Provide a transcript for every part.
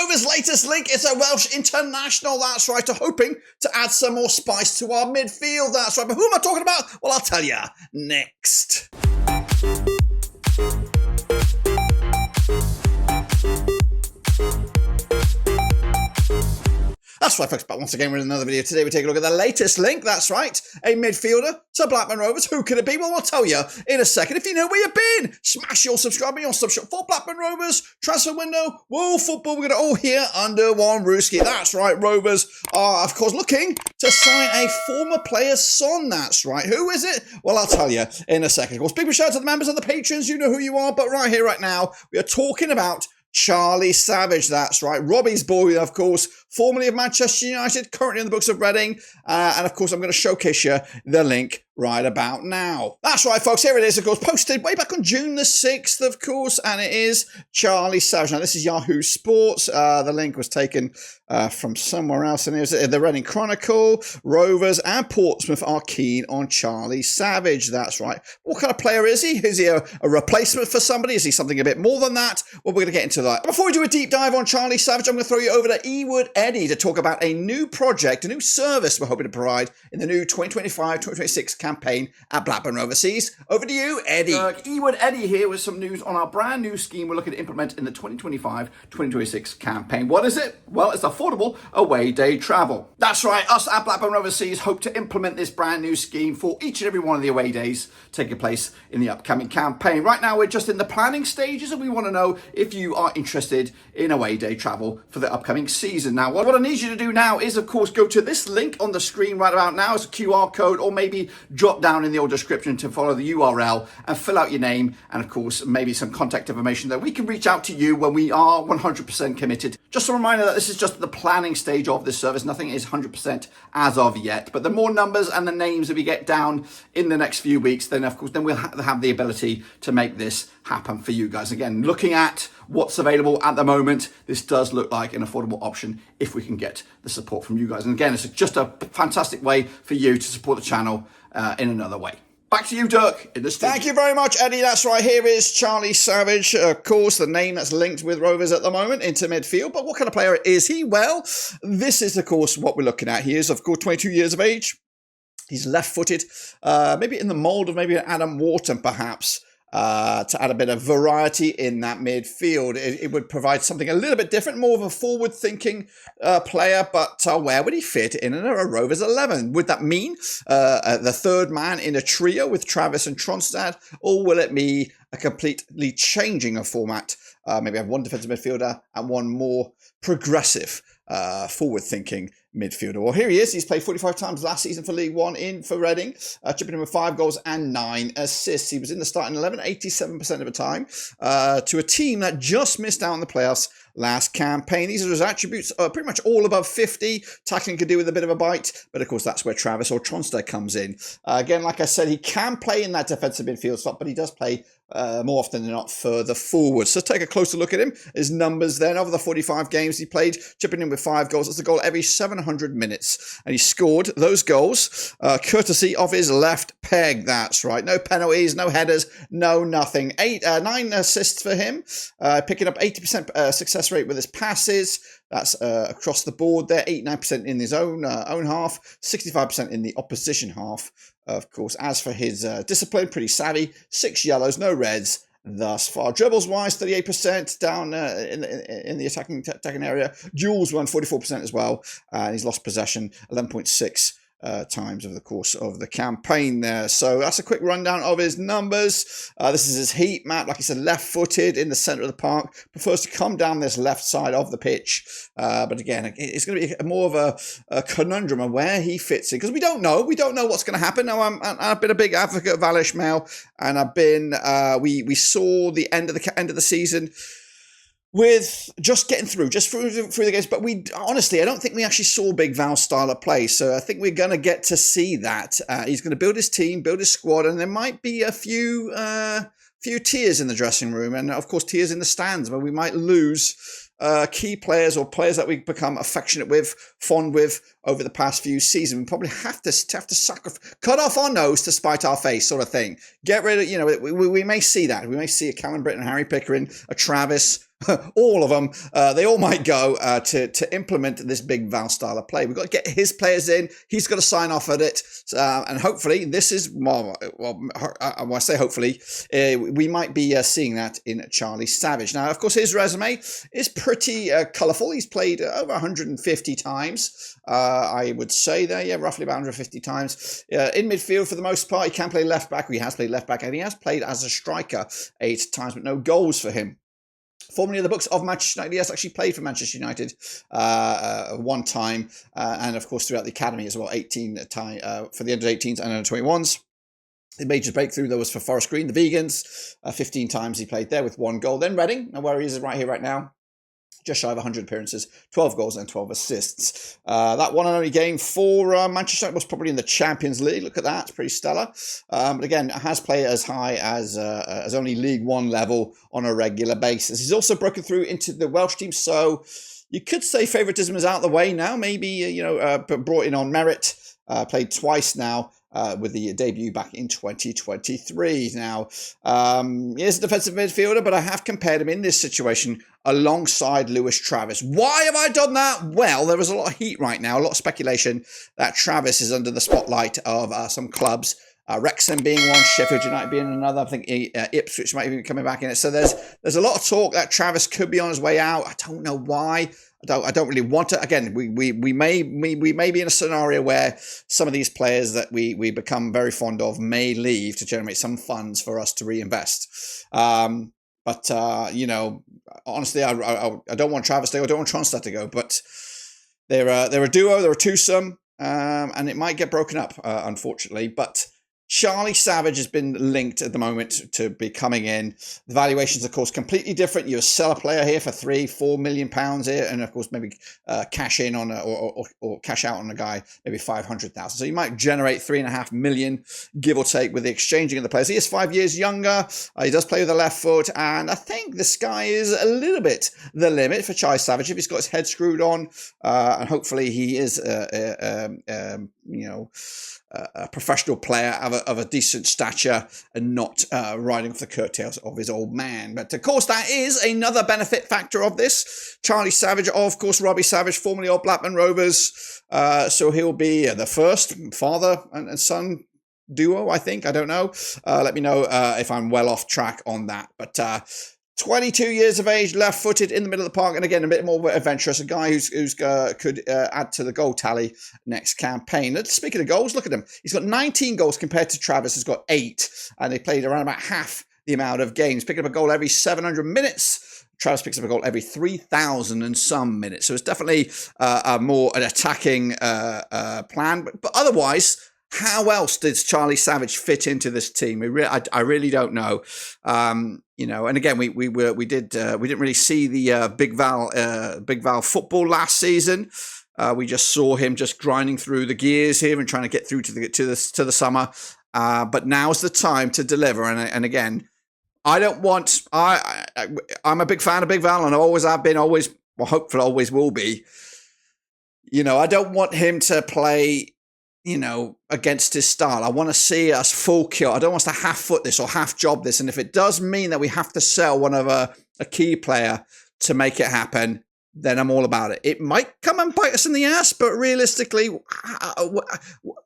Rovers' latest link is a Welsh international, that's right, hoping to add some more spice to our midfield, that's right. But who am I talking about? Well, I'll tell you next. That's right, folks, but once again, we're in another video. Today we take a look at the latest link, that's right, a midfielder to Blackburn Rovers. Who could it be? Well, I'll tell you in a second. If you know where you've been, smash your subscribe and your sub shop for Blackburn Rovers, transfer window, world football. We're going to all here under one rooski. That's right, Rovers are, of course, looking to sign a former player's son, that's right. Who is it? Well, I'll tell you in a second. Of course, big shout out to the members and the patrons. You know who you are, but right here, right now, we are talking about Charlie Savage, that's right. Robbie's boy, of course, formerly of Manchester United, currently in the books of Reading. And of course, I'm going to showcase you the link right about now. That's right, folks. Here it is, of course, posted way back on June the 6th, of course. And it is Charlie Savage. Now, this is Yahoo Sports. The link was taken from somewhere else. And it was the Reading Chronicle. Rovers and Portsmouth are keen on Charlie Savage. That's right. What kind of player is he? Is he a replacement for somebody? Is he something a bit more than that? Well, we're going to get into that. Before we do a deep dive on Charlie Savage, I'm going to throw you over to Ewood Eddie to talk about a new project, a new service we're hoping to provide in the new 2025-2026 campaign at Blackburn Rovers. Over to you, Eddie. Ewood Eddie here with some news on our brand new scheme we're looking to implement in the 2025-2026 campaign. What is it? Well, it's affordable away day travel. That's right, us at Blackburn Rovers hope to implement this brand new scheme for each and every one of the away days taking place in the upcoming campaign. Right now, we're just in the planning stages and we want to know if you are interested in away day travel for the upcoming season. Now, what I need you to do now is, of course, go to this link on the screen right about now. It's a QR code, or maybe drop down in the old description to follow the URL and fill out your name and, of course, maybe some contact information that we can reach out to you when we are 100% committed. Just a reminder that this is just the planning stage of this service. Nothing is 100% as of yet. But the more numbers and the names that we get down in the next few weeks, then, of course, then we'll have the ability to make this happen for you guys. Again, looking at what's available at the moment, this does look like an affordable option if we can get the support from you guys. And again, it's just a fantastic way for you to support the channel in another way. Back to you, Dirk, in the studio. Thank you very much, Eddie. That's right. Here is Charlie Savage, of course, the name that's linked with Rovers at the moment into midfield. But what kind of player is he? Well, this is, of course, what we're looking at. He is, of course, 22 years of age. He's left-footed, maybe in the mould of maybe an Adam Wharton, perhaps. To add a bit of variety in that midfield. It would provide something a little bit different, more of a forward-thinking player, but where would he fit in a Rovers 11? Would that mean the third man in a trio with Travis and Tronstad, or will it be a completely changing of format? Maybe have one defensive midfielder and one more progressive forward-thinking midfielder. Well, here he is. He's played 45 times last season for League One for Reading, chipping in with 5 goals and 9 assists. He was in the starting 11 87% of the time to a team that just missed out on the playoffs last campaign. These are his attributes, pretty much all above 50. Tackling could do with a bit of a bite, but of course that's where Travis or Tronstad comes in. Again, like I said, he can play in that defensive midfield slot, but he does play more often than not further forward. So take a closer look at him. His numbers then, over the 45 games he played, chipping in with 5 goals. That's a goal every 700 minutes. And he scored those goals courtesy of his left peg. That's right. No penalties, no headers, no nothing. 9 assists for him, picking up 80% success rate with his passes. That's across the board there. 89% in his own half, 65% in the opposition half. Of course, as for his discipline, pretty savvy. 6 yellows, no reds thus far. Dribbles wise, 38% down in the attacking area. Duels won 44% as well. And he's lost possession 11.6 times over the course of the campaign there. So that's a quick rundown of his numbers. This is his heat map. Like I said, left-footed in the centre of the park. Prefers to come down this left side of the pitch. But again, it's going to be more of a conundrum of where he fits in, because we don't know. We don't know what's going to happen. Now, I've been a big advocate of Val Ishmael, and I've been. We saw the end of the season with just getting through the games. But we honestly, I don't think we actually saw Big Val's style of play. So I think we're going to get to see that. He's going to build his team, build his squad, and there might be a few tears in the dressing room, and of course tears in the stands, where we might lose key players or players that we've become affectionate with, fond with over the past few seasons. We probably have to sacrifice, cut off our nose to spite our face, sort of thing. Get rid of, we may see that. We may see a Callum Britton, Harry Pickering, a Travis, all of them, they all might go to implement this Big Val style of play. We've got to get his players in. He's got to sign off at it. And hopefully, this is, well, when I say hopefully, we might be seeing that in Charlie Savage. Now, of course, his resume is pretty colourful. He's played over 150 times, I would say there, yeah, roughly about 150 times. In midfield, for the most part, he can play left back. He has played left back, and he has played as a striker 8 times, but no goals for him. Formerly in the books of Manchester United, he has actually played for Manchester United one time, and of course throughout the academy as well, 18 time for the under 18s and under 21s. The major breakthrough though was for Forest Green, the Vegans. 15 times he played there with 1 goal. Then Reading, where he is right here, right now. Just shy of 100 appearances, 12 goals and 12 assists. That one and only game for Manchester United was probably in the Champions League. Look at that, it's pretty stellar. But again, has played as high as only League One level on a regular basis. He's also broken through into the Welsh team, so you could say favouritism is out of the way now. Maybe brought in on merit. Played twice now. With the debut back in 2023. Now, he is a defensive midfielder, but I have compared him in this situation alongside Lewis Travis. Why have I done that? Well, there is a lot of heat right now, a lot of speculation that Travis is under the spotlight of some clubs. Wrexham being one, Sheffield United being another. I think Ipswich might even be coming back in it. So there's a lot of talk that Travis could be on his way out. I don't know why. I don't really want to. Again, we may be in a scenario where some of these players that we become very fond of may leave to generate some funds for us to reinvest. But honestly, I don't want Travis to go. I don't want Tronstad to go. But they're a duo. They're a twosome, and it might get broken up, unfortunately. But Charlie Savage has been linked at the moment to be coming in. The valuations, of course, completely different. You sell a player here for £3-4 million here, and of course, maybe cash in on or cash out on a guy, maybe 500,000. So you might generate £3.5 million, give or take, with the exchanging of the players. He is 5 years younger. He does play with the left foot, and I think the sky is a little bit the limit for Charlie Savage if he's got his head screwed on, and hopefully he is a professional player of a decent stature and not riding off the coattails of his old man. But of course, that is another benefit factor of this. Charlie Savage, of course, Robbie Savage, formerly of Blackburn Rovers. So he'll be the first father and son duo, I think. I don't know. Let me know if I'm well off track on that. But 22 years of age, left-footed in the middle of the park, and again, a bit more adventurous. A guy who's could add to the goal tally next campaign. Speaking of goals, look at him. He's got 19 goals compared to Travis has got 8, and they played around about half the amount of games. Picking up a goal every 700 minutes. Travis picks up a goal every 3,000 and some minutes. So it's definitely more an attacking plan. But otherwise, how else did Charlie Savage fit into this team? I really don't know. And again, we didn't really see the Big Val football last season. We just saw him just grinding through the gears here and trying to get through to the summer. But now's the time to deliver. And again, I don't want. I'm a big fan of Big Val, and I always have been. Always, well, hopefully, always will be. I don't want him to play against his style. I want to see us full kill. I don't want us to half foot this or half job this. And if it does mean that we have to sell one of a key player to make it happen, then I'm all about it. It might come and bite us in the ass, but realistically,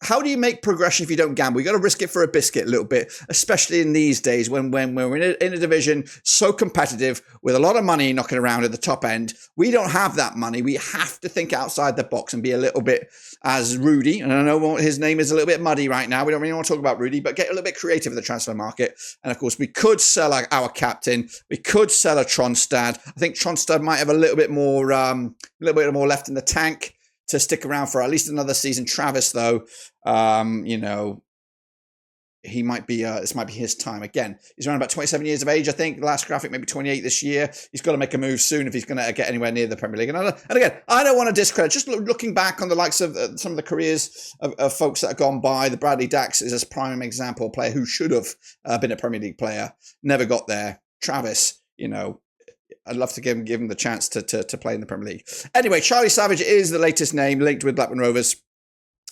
how do you make progression if you don't gamble? You got to risk it for a biscuit a little bit, especially in these days when we're in a division so competitive with a lot of money knocking around at the top end. We don't have that money. We have to think outside the box and be a little bit, as Rudy, and I know his name is a little bit muddy right now. We don't really want to talk about Rudy, but get a little bit creative in the transfer market. And of course, we could sell our captain. We could sell a Tronstad. I think Tronstad might have a little bit more left in the tank to stick around for at least another season. Travis, though, he might be. This might be his time again. He's around about 27 years of age, I think. The last graphic, maybe 28 this year. He's got to make a move soon if he's going to get anywhere near the Premier League. And again, I don't want to discredit. Just looking back on the likes of some of the careers of folks that have gone by, the Bradley Dax is a prime example, a player who should have been a Premier League player, never got there. Travis, I'd love to give him the chance to play in the Premier League. Anyway, Charlie Savage is the latest name linked with Blackburn Rovers.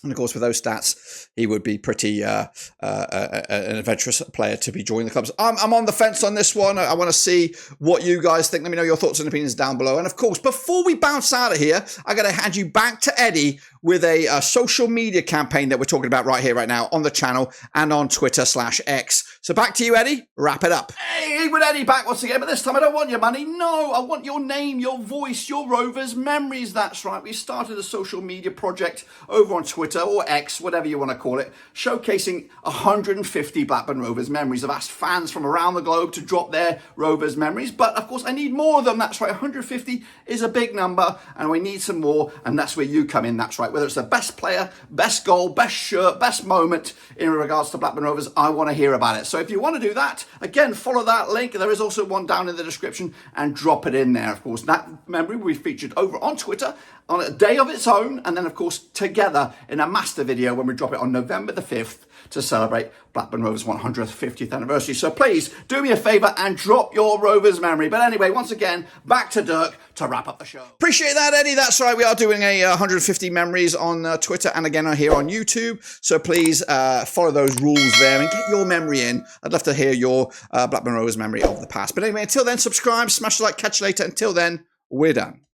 And of course, with those stats, he would be pretty an adventurous player to be joining the clubs. I'm on the fence on this one. I want to see what you guys think. Let me know your thoughts and opinions down below. And of course, before we bounce out of here, I got to hand you back to Eddie with a social media campaign that we're talking about right here, right now on the channel and on Twitter/X. So back to you, Eddie. Wrap it up. Hey, with Eddie back once again, but this time I don't want your money. No, I want your name, your voice, your Rovers memories. That's right. We started a social media project over on Twitter or X, whatever you want to call it, showcasing 150 Blackburn Rovers memories. I've asked fans from around the globe to drop their Rovers memories, but of course I need more of them. That's right. 150 is a big number and we need some more, and that's where you come in. That's right. Whether it's the best player, best goal, best shirt, best moment in regards to Blackburn Rovers, I want to hear about it. So if you want to do that, again, follow that link. There is also one down in the description and drop it in there. Of course, that memory will be featured over on Twitter on a day of its own, and then of course together in a master video when we drop it on November the 5th to celebrate Blackburn Rovers 150th anniversary. So please do me a favour and drop your Rovers memory. But anyway, once again, back to Dirk to wrap up the show. Appreciate that, Eddie. That's right. We are doing a 150 memories on Twitter and again here on YouTube. So please follow those rules there and get your memory in. I'd love to hear your Blackburn Rovers memory of the past. But anyway, until then, subscribe, smash the like, catch you later. Until then, we're done.